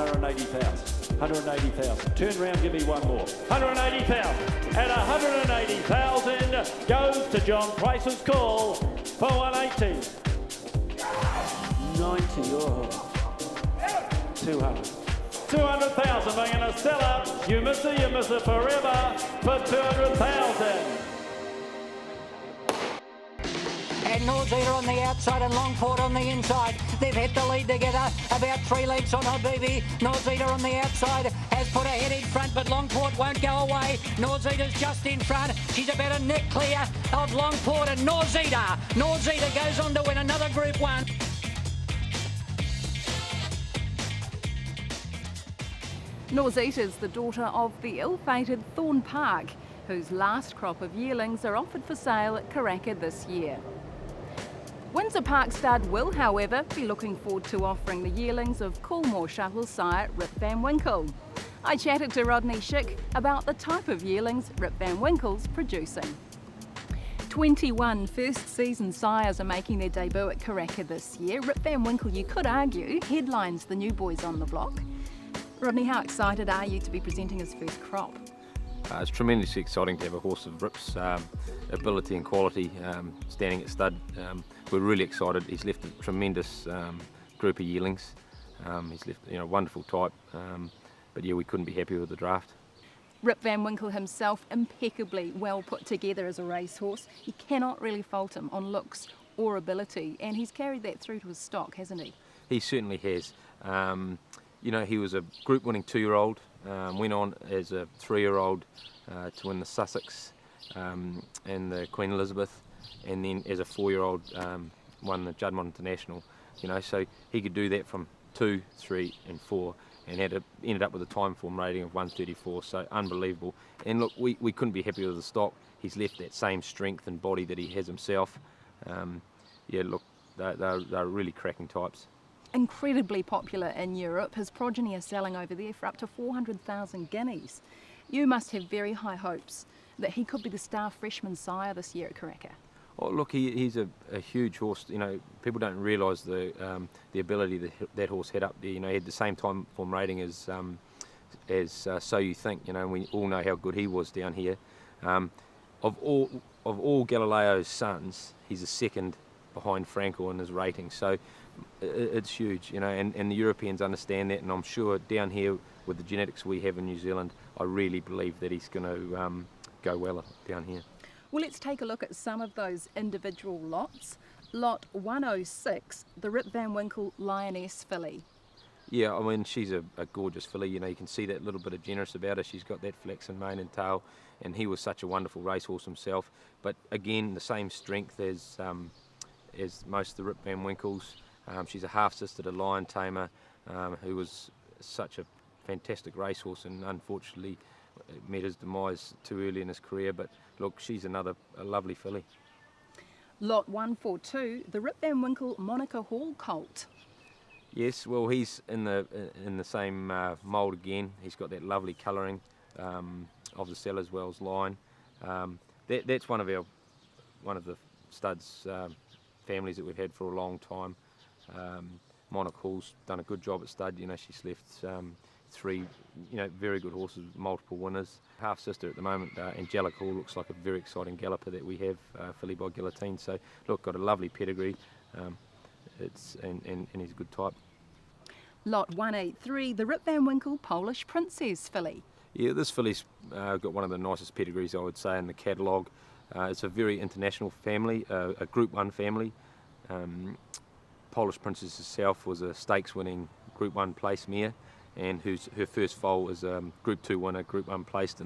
180,000. 180,000. Turn round, give me one more. 180,000. And 180,000 goes to John Price's call for 180. 90. Oh. 200. 200,000. They're going to sell up. You miss it forever for 200,000. And Norzita on the outside and Longport on the inside. They've hit the lead together, about 3 lengths on Habibi. Norzita on the outside has put her head in front, but Longport won't go away. Norzita's just in front. She's about a neck clear of Longport and Norzita. Norzita goes on to win another Group 1. Norzita's the daughter of the ill-fated Thorn Park, whose last crop of yearlings are offered for sale at Karaka this year. Windsor Park stud will, however, be looking forward to offering the yearlings of Coolmore Shuttle sire Rip Van Winkle. I chatted to Rodney Schick about the type of yearlings Rip Van Winkle's producing. 21 first season sires are making their debut at Karaka this year. Rip Van Winkle, you could argue, headlines the new boys on the block. Rodney, how excited are you to be presenting his first crop? It's tremendously exciting to have a horse of Rip's ability and quality standing at stud. We're really excited. He's left a tremendous group of yearlings. He's left a wonderful type, but yeah, we couldn't be happier with the draft. Rip Van Winkle himself impeccably well put together as a racehorse. You cannot really fault him on looks or ability, and he's carried that through to his stock, hasn't he? He certainly has. He was a group winning 2-year-old, went on as a 3-year-old to win the Sussex and the Queen Elizabeth, and then as a 4-year-old won the Juddmonte International. So he could do that from 2, 3 and 4 and ended up with a time form rating of 134, so unbelievable. And look, we couldn't be happier with the stock. He's left that same strength and body that he has himself. They're really cracking types. Incredibly popular in Europe. His progeny is selling over there for up to 400,000 guineas. You must have very high hopes that he could be the star freshman sire this year at Karaka. Oh, look, he's a huge horse. People don't realise the ability that horse had up there. He had the same time form rating as So You Think. We all know how good he was down here. Of all Galileo's sons, he's the second behind Frankel in his rating. So it's huge, and the Europeans understand that, and I'm sure down here with the genetics we have in New Zealand, I really believe that he's going to go well down here. Well, let's take a look at some of those individual lots. Lot 106, the Rip Van Winkle Lioness filly. Yeah, I mean, she's a gorgeous filly. You can see that little bit of generous about her. She's got that flaxen mane and tail, and he was such a wonderful racehorse himself. But again, the same strength as most of the Rip Van Winkles. She's a half-sister to Lion Tamer, who was such a fantastic racehorse and unfortunately met his demise too early in his career. But look, she's a lovely filly. Lot 142, the Rip Van Winkle Monica Hall colt. Yes, well, he's in the same mould again. He's got that lovely colouring of the cell as well as line. That's one of the studs families that we've had for a long time. Monica Hall's done a good job at stud. She's left 3 very good horses, multiple winners. Half sister at the moment, Angelic Hall, looks like a very exciting galloper that we have, filly by Guillotine. So look, got a lovely pedigree. And he's a good type. Lot 183, the Rip Van Winkle Polish Princess filly. Yeah, this filly's got one of the nicest pedigrees, I would say, in the catalogue. It's a very international family, a Group 1 family. Polish Princess herself was a stakes-winning Group 1 place mare, and her first foal was a Group 2 winner, Group 1 placed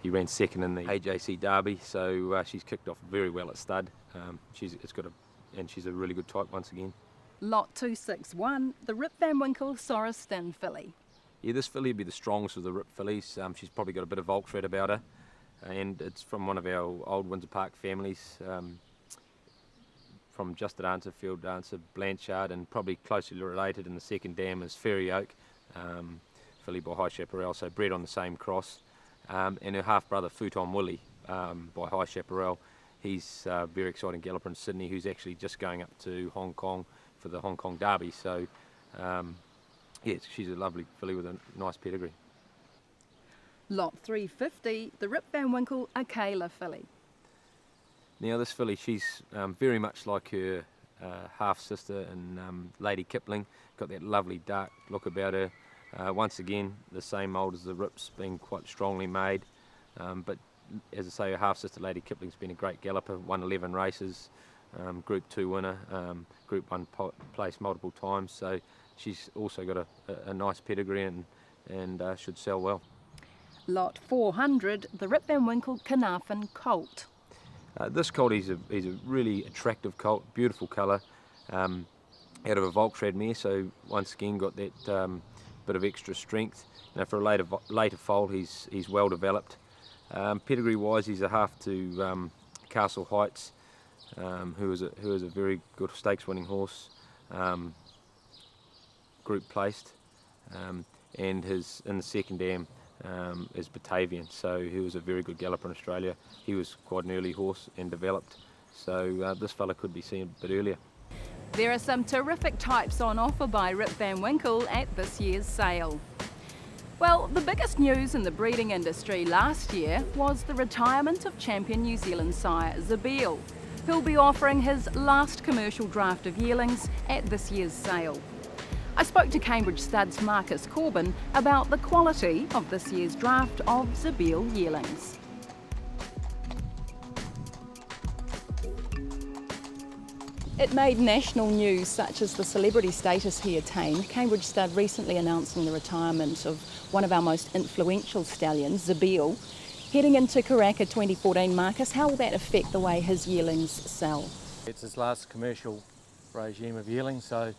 he ran second in the AJC Derby, so she's kicked off very well at stud. She's a really good type once again. Lot 261, the Rip Van Winkle Soriston filly. Yeah, this filly would be the strongest of the Rip fillies. She's probably got a bit of Volksred about her, and it's from one of our old Windsor Park families, from Just a Dancer, Field Dancer, Blanchard, and probably closely related in the second dam is Ferry Oak, filly by High Chaparral, so bred on the same cross. And her half-brother Futon Willie by High Chaparral, he's a very exciting galloper in Sydney who's actually just going up to Hong Kong for the Hong Kong Derby. So Yeah, she's a lovely filly with a nice pedigree. Lot 350, the Rip Van Winkle Akela filly. Now this filly, she's very much like her half-sister and Lady Kipling, got that lovely dark look about her. Once again, the same mould as the Rips, being quite strongly made, but as I say, her half-sister Lady Kipling's been a great galloper, won 11 races, Group 2 winner, Group 1 place multiple times, so she's also got a nice pedigree and should sell well. Lot 400, the Rip Van Winkle Carnarvon Colt. This colt is a really attractive colt, beautiful colour, out of a Volksrad mare, so once again got that bit of extra strength. Now for a later foal, he's well developed. Pedigree wise, he's a half to Castle Heights, who is a very good stakes winning horse, group placed, and his in the second dam is Batavian, so he was a very good galloper in Australia. He was quite an early horse and developed, so this fella could be seen a bit earlier. There are some terrific types on offer by Rip Van Winkle at this year's sale. Well, the biggest news in the breeding industry last year was the retirement of champion New Zealand sire Zabeel, who'll be offering his last commercial draft of yearlings at this year's sale. I spoke to Cambridge Stud's Marcus Corban about the quality of this year's draft of Zabeel yearlings. It made national news, such as the celebrity status he attained. Cambridge Stud recently announcing the retirement of one of our most influential stallions, Zabeel, heading into Karaka 2014. Marcus, how will that affect the way his yearlings sell? It's his last commercial regime of yearlings, so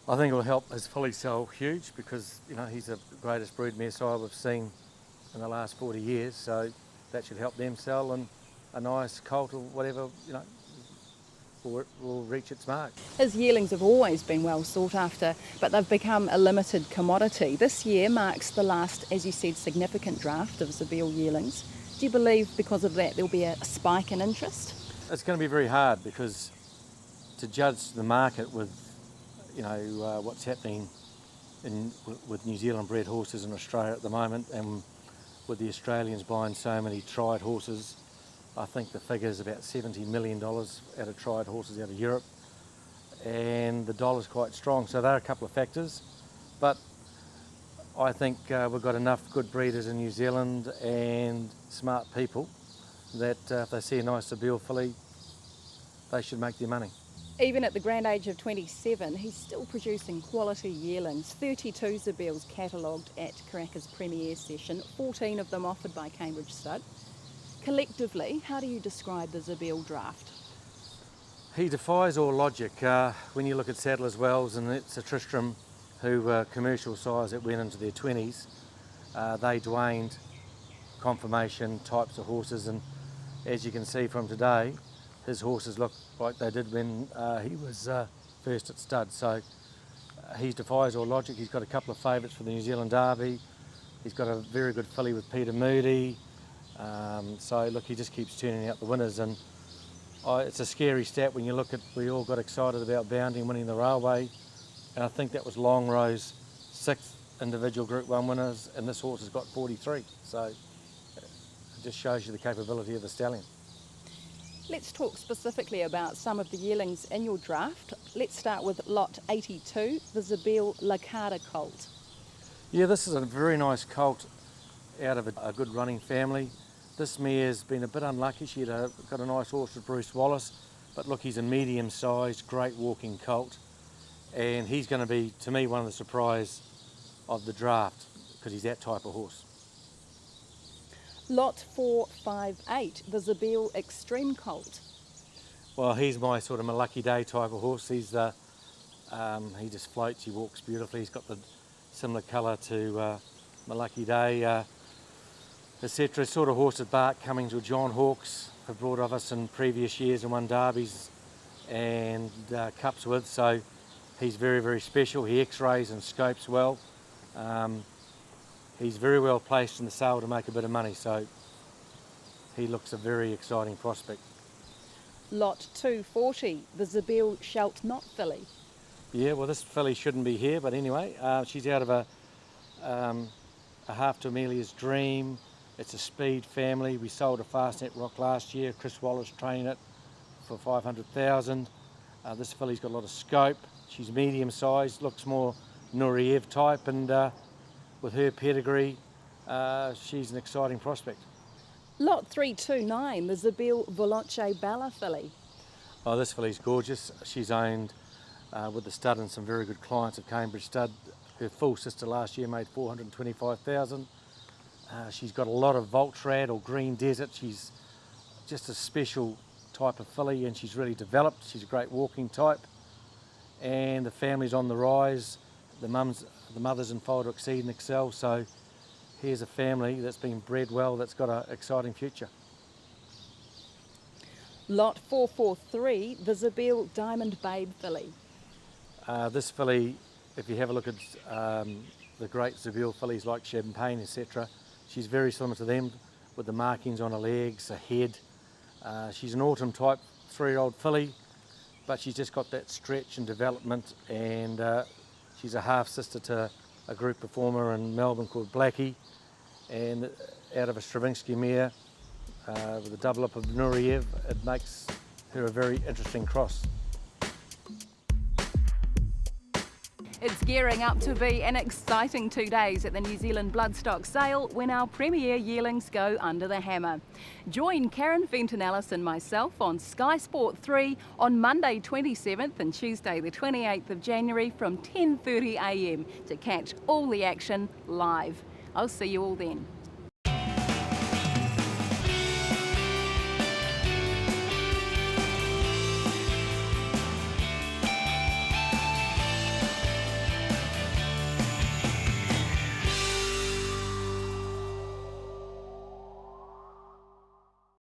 I think it will help his filly sell huge, because he's the greatest brood mare sire we've seen in the last 40 years, so that should help them sell, and a nice colt or whatever will reach its mark. His yearlings have always been well sought after, but they've become a limited commodity. This year marks the last, as you said, significant draft of Zabeel yearlings. Do you believe because of that there'll be a spike in interest? It's going to be very hard, because to judge the market with what's happening with New Zealand bred horses in Australia at the moment, and with the Australians buying so many tried horses, I think the figure is about $70 million out of tried horses out of Europe, and the dollar's quite strong, so there are a couple of factors, but I think we've got enough good breeders in New Zealand and smart people that if they see a nice Zabeel filly, they should make their money. Even at the grand age of 27, he's still producing quality yearlings. 32 Zabeels catalogued at Karaka's premiere session, 14 of them offered by Cambridge Stud. Collectively, how do you describe the Zabeel draft? He defies all logic. When you look at Sadler's Wells and it's a Tristram, who were commercial size that went into their 20s, they dwaned confirmation types of horses, and as you can see from today, his horses look like they did when he was first at stud. So he defies all logic. He's got a couple of favourites for the New Zealand Derby. He's got a very good filly with Peter Moody. So look, he just keeps turning out the winners, and it's a scary stat when you look at, we all got excited about Bounding winning the Railway, and I think that was Longro's 6th individual Group 1 winners, and this horse has got 43. So it just shows you the capability of the stallion. Let's talk specifically about some of the yearlings in your draft. Let's start with lot 82, the Zabeel Lakada colt. Yeah, this is a very nice colt out of a good running family. This mare's been a bit unlucky. She had got a nice horse with Bruce Wallace, but look, he's a medium-sized, great walking colt, and he's going to be, to me, one of the surprise of the draft, because he's that type of horse. Lot 458, the Zabeel Extreme colt. Well, he's my sort of Malaki Day type of horse. He's he just floats, he walks beautifully. He's got the similar colour to Malaki Day, etc. Sort of horse that Bart Cummings or John Hawkes have brought of us in previous years and won derbies and cups with. So he's very, very special. He x-rays and scopes well. He's very well placed in the sale to make a bit of money, so he looks a very exciting prospect. Lot 240, the Zabeel Shalt Not filly. Yeah, well, this filly shouldn't be here, but anyway, she's out of a half to Amelia's Dream. It's a speed family. We sold a Fastnet Rock last year. Chris Wallace trained it for 500,000. This filly's got a lot of scope. She's medium sized, looks more Nureyev type, and with her pedigree, she's an exciting prospect. Lot 329, the Zabeel Veloce Bella filly. Oh, this filly's gorgeous. She's owned with the stud and some very good clients at Cambridge Stud. Her full sister last year made 425,000. She's got a lot of Voltrad or Green Desert. She's just a special type of filly, and she's really developed. She's a great walking type, and the family's on the rise. The mother's in foal to exceed and excel. So here's a family that's been bred well, that's got an exciting future. Lot 443, the Zabeel Diamond Babe filly. This filly, if you have a look at the great Zabeel fillies like Champagne, etc., she's very similar to them with the markings on her legs, her head. She's an autumn type 3-year-old filly, but she's just got that stretch and development, and she's a half sister to a group performer in Melbourne called Blackie, and out of a Stravinsky mare with a double up of Nureyev, it makes her a very interesting cross. It's gearing up to be an exciting 2 days at the New Zealand Bloodstock sale when our premier yearlings go under the hammer. Join Karen Fenton-Ellis and myself on Sky Sport 3 on Monday 27th and Tuesday the 28th of January from 10:30 a.m. to catch all the action live. I'll see you all then.